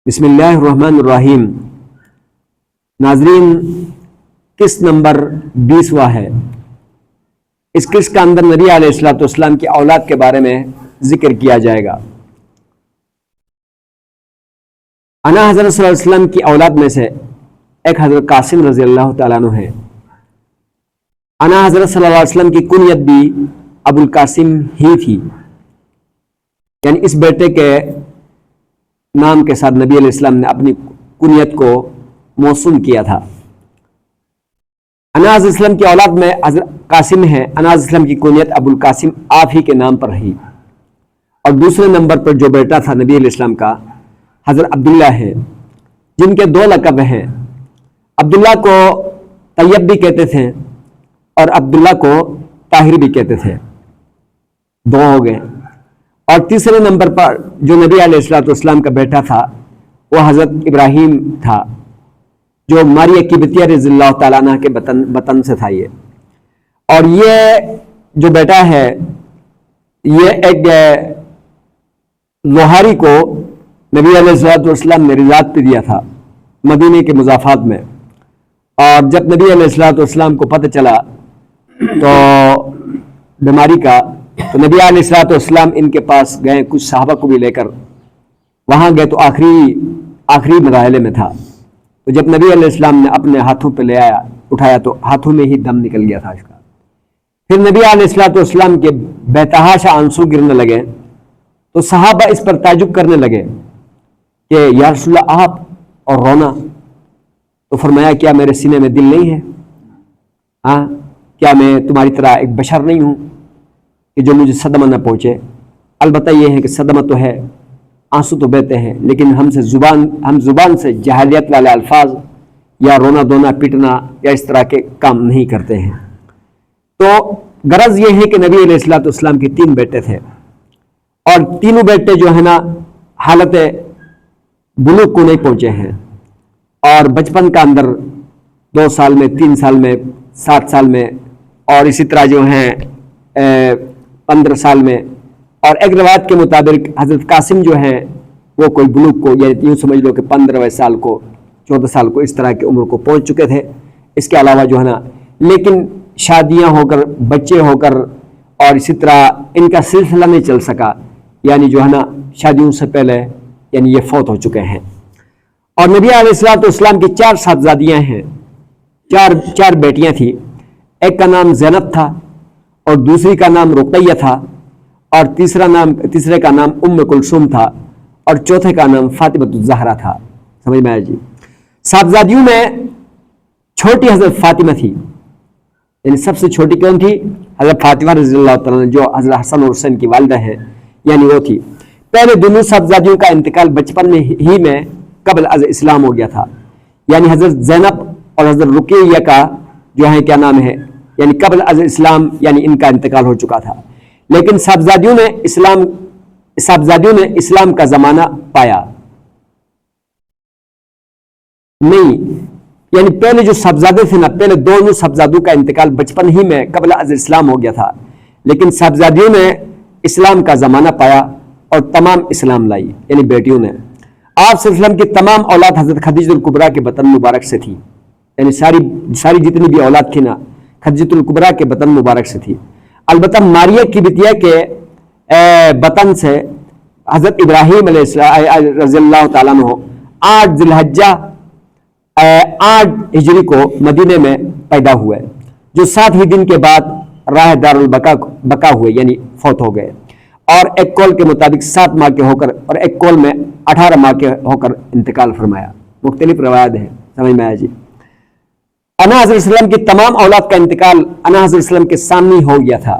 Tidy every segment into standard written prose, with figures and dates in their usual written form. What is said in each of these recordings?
بسم اللہ الرحمن الرحیم۔ ناظرین، قسط نمبر 20واں ہے۔ اس قسط کا اندر نبی علیہ الصلوۃ والسلام کی اولاد کے بارے میں ذکر کیا جائے گا۔ انا حضرت صلی اللہ علیہ وسلم کی اولاد میں سے ایک حضرت قاسم رضی اللہ تعالیٰ عنہ ہے۔ انا حضرت صلی اللہ علیہ وسلم کی کنیت بھی ابو القاسم ہی تھی، یعنی اس بیٹے کے نام کے ساتھ نبی علیہ السلام نے اپنی کنیت کو موسوم کیا تھا۔ انا حضرت وسلم کی اولاد میں حضرت قاسم ہے۔ انا حضرت وسلم کی کنیت ابو القاسم آپ ہی کے نام پر رہی، اور دوسرے نمبر پر جو بیٹا تھا نبی علیہ السلام کا حضرت عبداللہ ہے، جن کے دو لقب ہیں۔ عبداللہ کو طیب بھی کہتے تھے اور عبداللہ کو طاہر بھی کہتے تھے، دو ہو گئے۔ اور تیسرے نمبر پر جو نبی علیہ الصلوۃ والسلام کا بیٹا تھا وہ حضرت ابراہیم تھا، جو ماریہ قبطیہ رضی اللہ تعالیٰ عنہ کے وطن سے تھا یہ۔ اور یہ جو بیٹا ہے یہ ایک زوہاری کو نبی علیہ الصلوۃ والسلام نے رضاعت پہ دیا تھا مدینے کے مضافات میں، اور جب نبی علیہ الصلوۃ والسلام کو پتہ چلا تو بیماری کا، تو نبی علیہ الصلوۃ والسلام ان کے پاس گئے، کچھ صحابہ کو بھی لے کر وہاں گئے، تو آخری مراحلے میں تھا۔ تو جب نبی علیہ السلام نے اپنے ہاتھوں پہ اٹھایا تو ہاتھوں میں ہی دم نکل گیا تھا اس کا۔ پھر نبی علیہ الصلوۃ والسلام کے بےتحاشا آنسو گرنے لگے، تو صحابہ اس پر تعجب کرنے لگے کہ یا رسول اللہ آپ اور رونا؟ تو فرمایا کیا میرے سینے میں دل نہیں ہے؟ ہاں، کیا میں تمہاری طرح ایک بشر نہیں ہوں کہ جو مجھے صدمہ نہ پہنچے؟ البتہ یہ ہے کہ صدمہ تو ہے، آنسو تو بہتے ہیں، لیکن ہم زبان سے جاہلیت والے الفاظ یا رونا دھونا پیٹنا یا اس طرح کے کام نہیں کرتے ہیں۔ تو غرض یہ ہے کہ نبی علیہ الصلوۃ والسلام کے 3 بیٹے تھے، اور تینوں بیٹے جو ہے نا حالت بلوغ کو نہیں پہنچے ہیں، اور بچپن کا اندر 2 سال میں، 3 سال میں، 7 سال میں، اور اسی طرح جو ہیں 15 سال میں۔ اور ایک روایت کے مطابق حضرت قاسم جو ہیں وہ کوئی بلوغ کو، یا یوں سمجھ لو کہ 15ویں سال کو، 14 سال کو، اس طرح کی عمر کو پہنچ چکے تھے۔ اس کے علاوہ جو ہے نا، لیکن شادیاں ہو کر، بچے ہو کر، اور اسی طرح ان کا سلسلہ نہیں چل سکا، یعنی جو ہے نا شادیوں سے پہلے یعنی یہ فوت ہو چکے ہیں۔ اور نبی علیہ الصلوۃ والسلام کی 4 صاحبزادیاں ہیں، 4 بیٹیاں تھیں۔ ایک کا نام زینب تھا، اور دوسری کا نام رقیہ تھا، اور تیسرے کا نام ام کلثوم تھا، اور چوتھے کا نام فاطمہ الزہرا تھا۔ سمجھ میں آیا جی؟ صاحبزادیوں میں چھوٹی حضرت فاطمہ تھی، یعنی سب سے چھوٹی کون تھی؟ حضرت فاطمہ رضی اللہ تعالیٰ عنہ، جو حضرت حسن اور حسین کی والدہ ہیں، یعنی وہ تھی۔ پہلے دونوں صاحبزادیوں کا انتقال بچپن میں ہی میں قبل از اسلام ہو گیا تھا، یعنی حضرت زینب اور حضرت رقیہ کا جو ہے کیا نام ہے، یعنی قبل از اسلام، یعنی ان کا انتقال ہو چکا تھا۔ لیکن صاحبزادیوں نے اسلام کا زمانہ پایا نہیں، یعنی پہلے جو صاحبزادے تھے نا، پہلے دونوں صاحبزادوں کا انتقال بچپن ہی میں قبل از اسلام ہو گیا تھا، لیکن صاحبزادیوں نے اسلام کا زمانہ پایا اور تمام اسلام لائی، یعنی بیٹیوں نے۔ آپ صلی اللہ علیہ وسلم کی تمام اولاد حضرت خدیجہ الکبریٰ کے بطن مبارک سے تھی، یعنی ساری جتنی بھی اولاد تھی نا خدیجہ الکبریٰ کے بطن مبارک سے تھی۔ البتہ ماریہ قبطیہ کے بطن سے حضرت ابراہیم علیہ السلام رضی اللہ تعالیٰ عنہ 8 ذی الحجہ 8 ہجری کو مدینے میں پیدا ہوئے، جو 7 ہی دن کے بعد راہ دار البقا ہوئے، یعنی فوت ہو گئے۔ اور ایک قول کے مطابق 7 ماہ کے ہو کر، اور ایک قول میں 18 ماہ کے ہو کر انتقال فرمایا۔ مختلف روایات ہیں، سمجھ میں آیا جی؟ انا حضرت وسلم کی تمام اولاد کا انتقال انا حضرت وسلم کے سامنے ہو گیا تھا،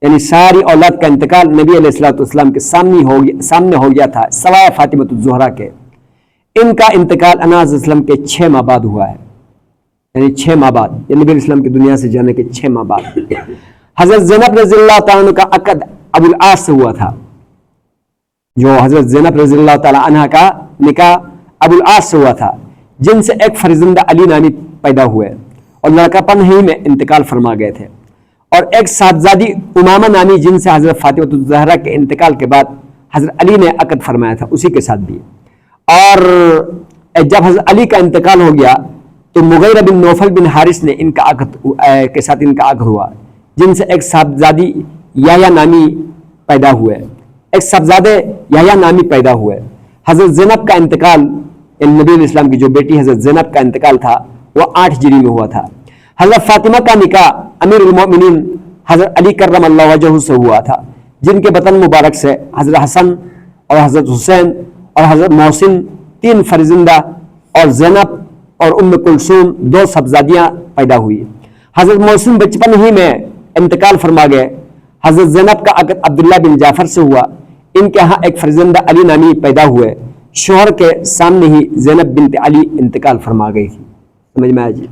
یعنی ساری اولاد کا انتقال نبی علیہ الصلوۃ والسلام کے سامنے ہو گیا تھا، سوائے فاطمہ الزہرا کے۔ ان کا انتقال انا حضرت وسلم کے 6 ماہ بعد ہوا ہے، یعنی 6 ماہ بعد، یعنی نبی علیہ السلام کی دنیا سے جانے کے 6 ماہ بعد۔ حضرت زینب رضی اللہ تعالیٰ عنہ کا عقد ابو العاص سے ہوا تھا، جو حضرت زینب رضی اللہ تعالیٰ عنہ کا نکاح ابو العاص سے ہوا تھا، جن سے ایک فرزند علی نامی پیدا ہوئے، اور لڑکا پن ہی میں انتقال فرما گئے تھے۔ اور ایک صاحبزادی امامہ نامی، جن سے حضرت فاطمہ الزہرا کے انتقال کے بعد حضرت علی نے عقد فرمایا تھا، اسی کے ساتھ بھی۔ اور جب حضرت علی کا انتقال ہو گیا تو مغیرہ بن نوفل بن حارث نے ان کا عقد کے ساتھ ان کا عقد ہوا، جن سے ایک صاحبزادی یحییٰ نامی پیدا ہوئے، ایک صاحبزادے یحییٰ نامی پیدا ہوئے۔ حضرت زینب کا انتقال، نبی علیہ السلام کی جو بیٹی حضرت زینب کا انتقال تھا وہ 8 ہجری میں ہوا تھا۔ حضرت فاطمہ کا نکاح امیر المومنین حضرت علی کرم اللہ وجہہ سے ہوا تھا، جن کے بطن مبارک سے حضرت حسن اور حضرت حسین اور حضرت محسن 3 فرزندہ اور زینب اور ام کلثوم 2 صاحبزادیاں پیدا ہوئی۔ حضرت محسن بچپن ہی میں انتقال فرما گئے۔ حضرت زینب کا عقد عبداللہ بن جعفر سے ہوا۔ ان کے ہاں ایک فرزندہ علی نامی پیدا ہوئے۔ شوہر کے سامنے ہی زینب بنت علی انتقال فرما گئی تھی، سمجھ میں آیا جی۔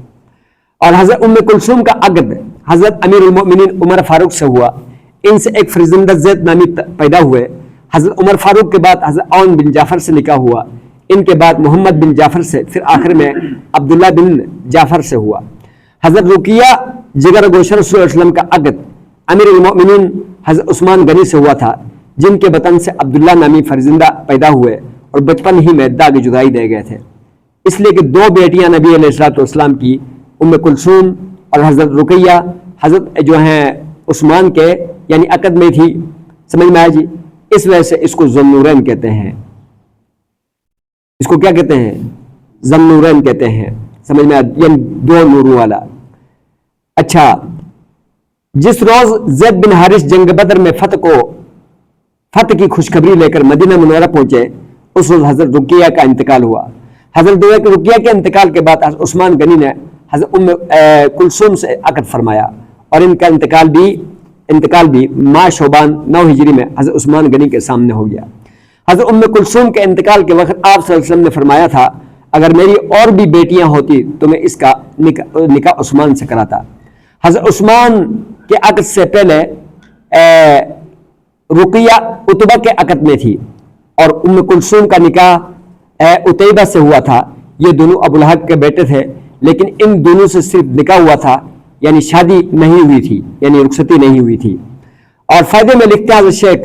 اور حضرت ام کلثوم کا عقد حضرت امیر المؤمنین عمر فاروق سے ہوا۔ ان سے ایک فرزندہ زید نامی پیدا ہوئے۔ حضرت عمر فاروق کے بعد حضرت عون بن جعفر سے نکاح ہوا۔ ان کے بعد محمد بن جعفر سے، پھر آخر میں عبداللہ بن جعفر سے ہوا۔ حضرت رقیہ جگر گوشہ رسول اللہ علیہ وسلم کا عقد امیر المؤمنین حضرت عثمان غنی سے ہوا تھا، جن کے بطن سے عبداللہ نامی فرزندہ پیدا ہوئے اور بچپن ہی میں داغ جدائی دے گئے تھے، اس لیے کہ 2 بیٹیاں نبی علیہ الصلوۃ والسلام کی ام کلثوم اور حضرت رقیہ حضرت جو ہیں عثمان کے یعنی عقد میں تھی، سمجھ میں آیا جی۔ اس وجہ سے اس کو ذوالنورین کہتے ہیں، اس کو کیا کہتے ہیں؟ ذوالنورین کہتے ہیں، سمجھ میں آیا، یعنی 2 نوروں والا۔ اچھا، جس روز زید بن حارث جنگ بدر میں فتح کی خوشخبری لے کر مدینہ منورہ پہنچے، اس روز حضرت رقیہ کا انتقال ہوا۔ حضرت رقیہ کے انتقال کے بعد حضرت عثمان غنی نے حضرت ام کلثوم سے عقد فرمایا، اور ان کا انتقال بھی ماہ شعبان 9 ہجری میں حضرت عثمان غنی کے سامنے ہو گیا۔ حضرت ام کلثوم کے انتقال کے وقت آپ صلی اللہ علیہ وسلم نے فرمایا تھا، اگر میری اور بھی بیٹیاں ہوتی تو میں اس کا نکاح عثمان سے کراتا۔ حضرت عثمان کے عقد سے پہلے رقیہ عتبہ کے عقد میں تھی، اور ام کلثوم کا نکاح عتیبہ سے ہوا تھا۔ یہ دونوں ابو لہب کے بیٹے تھے، لیکن ان دونوں سے صرف نکاح ہوا تھا، یعنی شادی نہیں ہوئی تھی، یعنی رخصتی نہیں ہوئی تھی۔ اور فائدے میں لکھتے ہیں حضرت شیخ،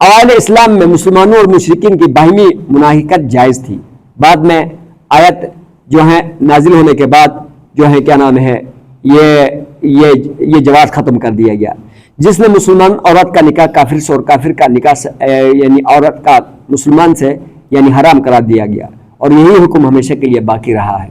اوائل اسلام میں مسلمانوں اور مشرکین کی باہمی مناہکت جائز تھی، بعد میں آیت جو ہے نازل ہونے کے بعد جو ہے کیا نام ہے یہ جواز ختم کر دیا گیا۔ جس نے مسلمان عورت کا نکاح کافر سے اور کافر کا نکاح یعنی عورت کا مسلمان سے یعنی حرام قرار دیا گیا، اور یہی حکم ہمیشہ کے لیے باقی رہا ہے۔